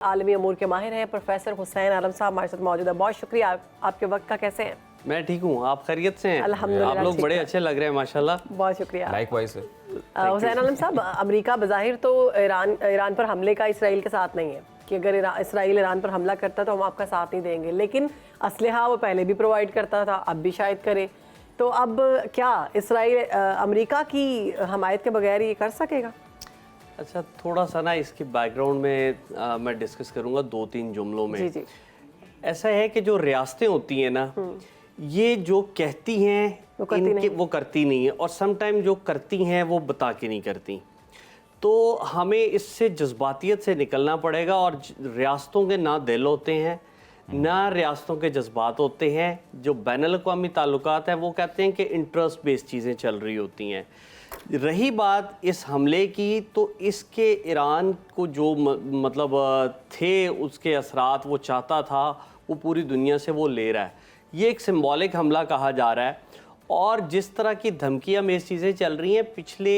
आलमी अमूर के माहिर हैं प्रोफेसर हुसैन आलम साहब हमारे साथ मौजूद है। बहुत शुक्रिया आपके वक्त का। कैसे हैं? मैं ठीक हूँ, आप खैरियत से हैं? अल्हम्दुलिल्लाह आप लोग बड़े अच्छे लग रहे हैं माशाल्लाह। बहुत शुक्रिया। लाइकवाइज। हुसैन आलम साहब, अमेरिका बज़ाहिर तो ईरान पर हमले का इसराइल के साथ नहीं है कि अगर इसराइल ईरान पर हमला करता तो हम आपका साथ नहीं देंगे, लेकिन असलहा वो पहले भी प्रोवाइड करता था, अब भी शायद करे। तो अब क्या इसराइल अमेरिका की हमायत के बगैर ये कर सकेगा? अच्छा, थोड़ा सा ना इसके बैकग्राउंड में मैं डिस्कस करूँगा 2-3 जुमलों में। जी जी। ऐसा है कि जो रियासतें होती हैं ना, ये जो कहती हैं वो करती नहीं है, और समटाइम जो करती हैं वो बता के नहीं करती। तो हमें इससे जज्बातियत से निकलना पड़ेगा, और रियासतों के ना दिल होते हैं ना रियासतों के जज्बात होते हैं। जो बैनुल अक़वामी ताल्लुकात हैं वो कहते हैं कि इंटरेस्ट बेस्ड चीज़ें चल रही होती हैं। रही बात इस हमले की, तो इसके ईरान को जो मतलब थे उसके असरात वो चाहता था, वो पूरी दुनिया से वो ले रहा है। ये एक सिंबॉलिक हमला कहा जा रहा है, और जिस तरह की धमकियाँ में चीज़ें चल रही हैं पिछले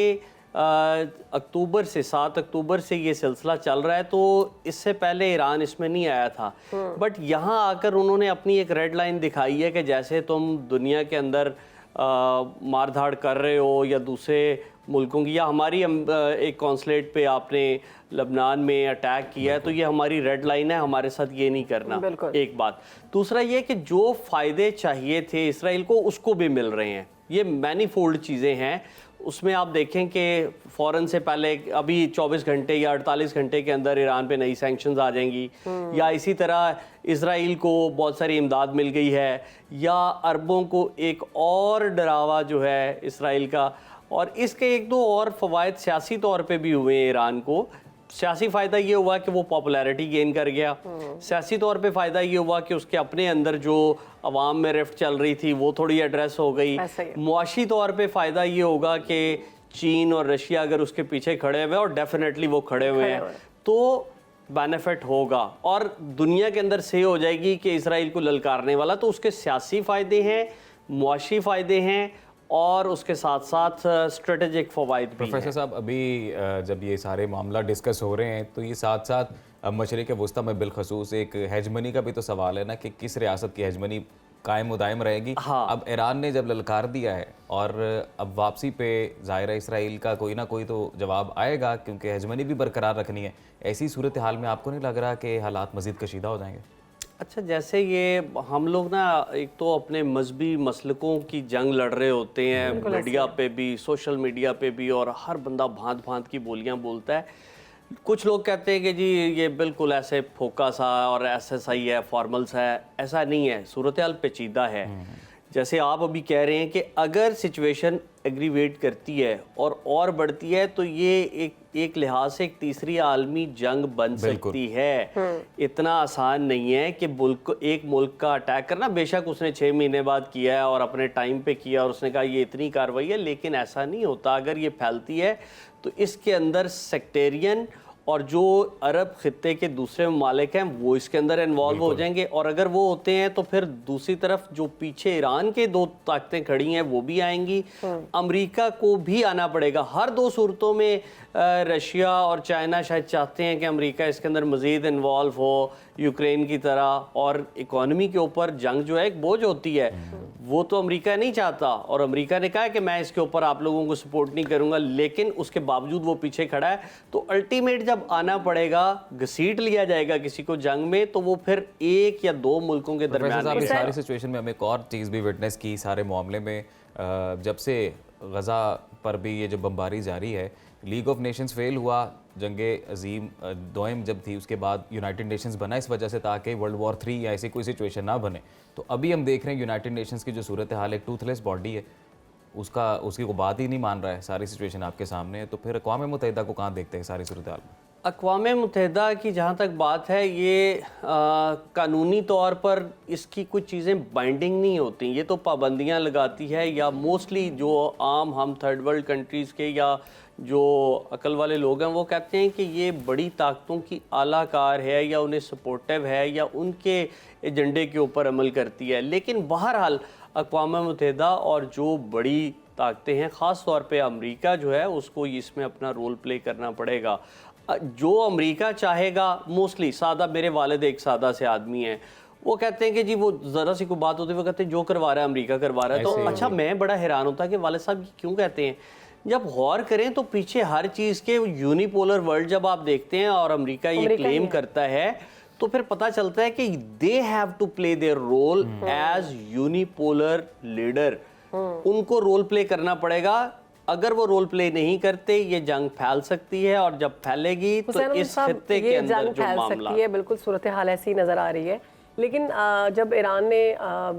अक्टूबर से 7 अक्टूबर से ये सिलसिला चल रहा है, तो इससे पहले ईरान इसमें नहीं आया था। बट यहाँ आकर उन्होंने अपनी एक रेड लाइन दिखाई है कि जैसे तुम दुनिया के अंदर मार धाड़ कर रहे हो या दूसरे मुल्कों की, या हमारी एक कॉन्सुलेट पे आपने लबनान में अटैक किया है, तो ये हमारी रेड लाइन है, हमारे साथ ये नहीं करना। एक बात। दूसरा ये कि जो फ़ायदे चाहिए थे इसराइल को उसको भी मिल रहे हैं। ये मैनीफोल्ड चीज़ें हैं। उसमें आप देखें कि फ़ौरन से पहले अभी 24 घंटे या 48 घंटे के अंदर ईरान पे नई सैंक्शंस आ जाएंगी, या इसी तरह इसराइल को बहुत सारी इमदाद मिल गई है, या अरबों को एक और डरावा जो है इसराइल का। और इसके एक दो और फ़वाइद सियासी तौर पे भी हुए हैं ईरान को। सियासी फ़ायदा ये हुआ कि वो पॉपुलैरिटी गेन कर गया। सियासी तौर पे फ़ायदा ये हुआ कि उसके अपने अंदर जो अवाम में रिफ्ट चल रही थी वो थोड़ी एड्रेस हो गई। मुआशी तौर पे फ़ायदा ये होगा कि चीन और रशिया अगर उसके पीछे खड़े हुए, और डेफिनेटली वो खड़े हुए हैं, तो बेनिफिट होगा, और दुनिया के अंदर से हो जाएगी कि इसराइल को ललकारने वाला। तो उसके सियासी फ़ायदे हैं, मुआशी फ़ायदे हैं, और उसके साथ साथ स्ट्रेटेजिक फ़वाइद भी हैं। प्रोफेसर साहब, अभी जब ये सारे मामला डिस्कस हो रहे हैं, तो ये साथ साथ मशरिक़ वस्ता में बिलखसूस एक हेजमनी का भी तो सवाल है ना, कि किस रियासत की हेजमनी कायम उदायम रहेगी। हाँ। अब ईरान ने जब ललकार दिया है, और अब वापसी पे ज़ाहिर इसराइल का कोई ना कोई तो जवाब आएगा, क्योंकि हेजमनी भी बरकरार रखनी है। ऐसी सूरत हाल में आपको नहीं लग रहा कि हालात मज़ीद कशीदा हो जाएंगे? अच्छा, जैसे ये हम लोग ना एक तो अपने मजहबी मसलकों की जंग लड़ रहे होते हैं, मीडिया पे भी, सोशल मीडिया पे भी, और हर बंदा भांत भांत की बोलियां बोलता है। कुछ लोग कहते हैं कि जी ये बिल्कुल ऐसे फोका सा और ऐसा सही है, फॉर्मल सा है। ऐसा नहीं है, सूरत हाल पेचीदा है। जैसे आप अभी कह रहे हैं कि अगर सिचुएशन एग्रीवेट करती है और बढ़ती है, तो ये एक लिहाज से एक तीसरी आलमी जंग बन सकती है। इतना आसान नहीं है कि एक मुल्क का अटैक करना। बेशक उसने 6 महीने बाद किया है और अपने टाइम पे किया, और उसने कहा ये इतनी कार्रवाई है, लेकिन ऐसा नहीं होता। अगर ये फैलती है तो इसके अंदर सेक्टेरियन और जो अरब खित्ते के दूसरे ममालिक हैं वो इसके अंदर इन्वॉल्व हो जाएंगे, और अगर वो होते हैं तो फिर दूसरी तरफ जो पीछे ईरान के 2 ताकतें खड़ी हैं वो भी आएंगी। अमेरिका को भी आना पड़ेगा। हर 2 सूरतों में रशिया और चाइना शायद चाहते हैं कि अमेरिका इसके अंदर मज़ीद इन्वॉल्व हो, यूक्रेन की तरह। और इकॉनमी के ऊपर जंग जो है एक बोझ होती है, वो तो अमेरिका नहीं चाहता, और अमेरिका ने कहा कि मैं इसके ऊपर आप लोगों को सपोर्ट नहीं करूंगा, लेकिन उसके बावजूद वो पीछे खड़ा है। तो अल्टीमेट जब आना पड़ेगा, घसीट लिया जाएगा किसी को जंग में, तो वो फिर 1 या 2 मुल्कों के दरमियान। सारी सिचुएशन में हम एक और चीज़ भी विटनेस की सारे मामले में, जब से गज़ा पर भी ये जो बमबारी जारी है, लीग ऑफ नेशंस फेल हुआ, जंगे अजीम दोयम जब थी, उसके बाद यूनाइटेड नेशंस बना इस वजह से ताकि वर्ल्ड वॉर 3 या ऐसी कोई सिचुएशन ना बने। तो अभी हम देख रहे हैं यूनाइटेड नेशंस की जो सूरत हाल, एक टूथलेस बॉडी है, उसकी को बात ही नहीं मान रहा है। सारी सिचुएशन आपके सामने है, तो फिर अक़वाम मुत्तहिदा को कहाँ देखते हैं सारी सूरत हाल में? अक़वाम मुत्तहिदा की जहाँ तक बात है, ये कानूनी तौर पर इसकी कुछ चीज़ें बाइंडिंग नहीं होती। ये तो पाबंदियाँ लगाती है, या मोस्टली जो आम हम थर्ड वर्ल्ड कंट्रीज़ के या जो अकल वाले लोग हैं वो कहते हैं कि ये बड़ी ताकतों की आलाकार है, या उन्हें सपोर्टिव है, या उनके एजेंडे के ऊपर अमल करती है। लेकिन बहरहाल अक़वाम मुत्तहिदा और जो बड़ी ताकतें हैं, ख़ास तौर पे अमेरिका जो है, उसको इसमें अपना रोल प्ले करना पड़ेगा। जो अमेरिका चाहेगा, मोस्टली सादा, मेरे वालिद एक सादा से आदमी हैं, वो कहते हैं कि जी वो ज़रा सी कोई बात होती है वो कहते हैं जो करवा रहा है अमेरिका करवा रहा है। तो अच्छा, मैं बड़ा हैरान होता कि वालिद साहब ये क्यों कहते हैं। जब गौर करें तो पीछे हर चीज़ के यूनिपोलर वर्ल्ड जब आप देखते हैं और अमेरिका ये क्लेम करता है, तो फिर पता चलता है कि they have to play their role as unipolar leader. उनको रोल प्ले करना पड़ेगा। अगर वो रोल प्ले नहीं करते, ये जंग फैल सकती है, और जब फैलेगी तो इस खत्ते के अंदर जो मामला है, बिल्कुल सूरत हाल ऐसी नज़र आ रही है। लेकिन जब ईरान ने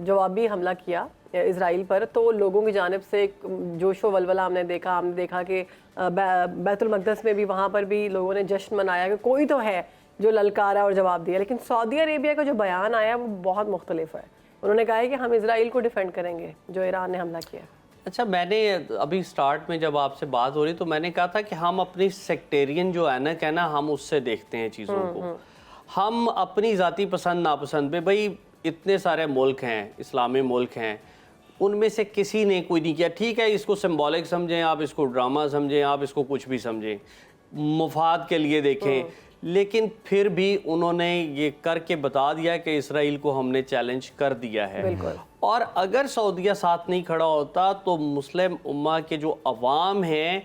जवाबी हमला किया इजराइल पर, तो लोगों की जानिब से एक जोशो वलवला हमने देखा कि बैतुल मक़दस में भी, वहाँ पर भी लोगों ने जश्न मनाया कि कोई तो है जो ललकारा और जवाब दिया। लेकिन सऊदी अरेबिया का जो बयान आया वो बहुत मुख्तलिफ है। उन्होंने कहा है कि हम इजराइल को डिफेंड करेंगे जो ईरान ने हमला किया। अच्छा, मैंने अभी स्टार्ट में जब आपसे बात हो रही तो मैंने कहा था कि हम अपनी सेक्टेरियन जो है ना, कहना हम उससे देखते हैं चीज़ों को। हम अपनी ज़ाती पसंद नापसंद पे, भाई इतने सारे मुल्क हैं, इस्लामी मुल्क हैं, उनमें से किसी ने कोई नहीं किया। ठीक है, इसको सिंबॉलिक समझें आप, इसको ड्रामा समझें आप, इसको कुछ भी समझें, मुफाद के लिए देखें, लेकिन फिर भी उन्होंने ये करके बता दिया कि इसराइल को हमने चैलेंज कर दिया है। और अगर सऊदीया साथ नहीं खड़ा होता तो मुस्लिम उम्मा के जो अवाम हैं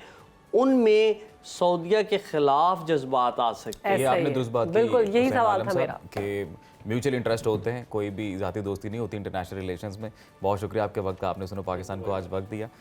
उनमें सऊदीया के खिलाफ जज्बात आ सकते हैं। ये आपने दुरुस्त बात की, बिल्कुल यही हुसैन सवाल आलम था मेरा साहब, कि म्यूचुअल इंटरेस्ट होते हैं, कोई भी ज़ाती दोस्ती नहीं होती इंटरनेशनल रिलेशंस में। बहुत शुक्रिया आपके वक्त का, आपने सुनो पाकिस्तान को आज वक्त दिया।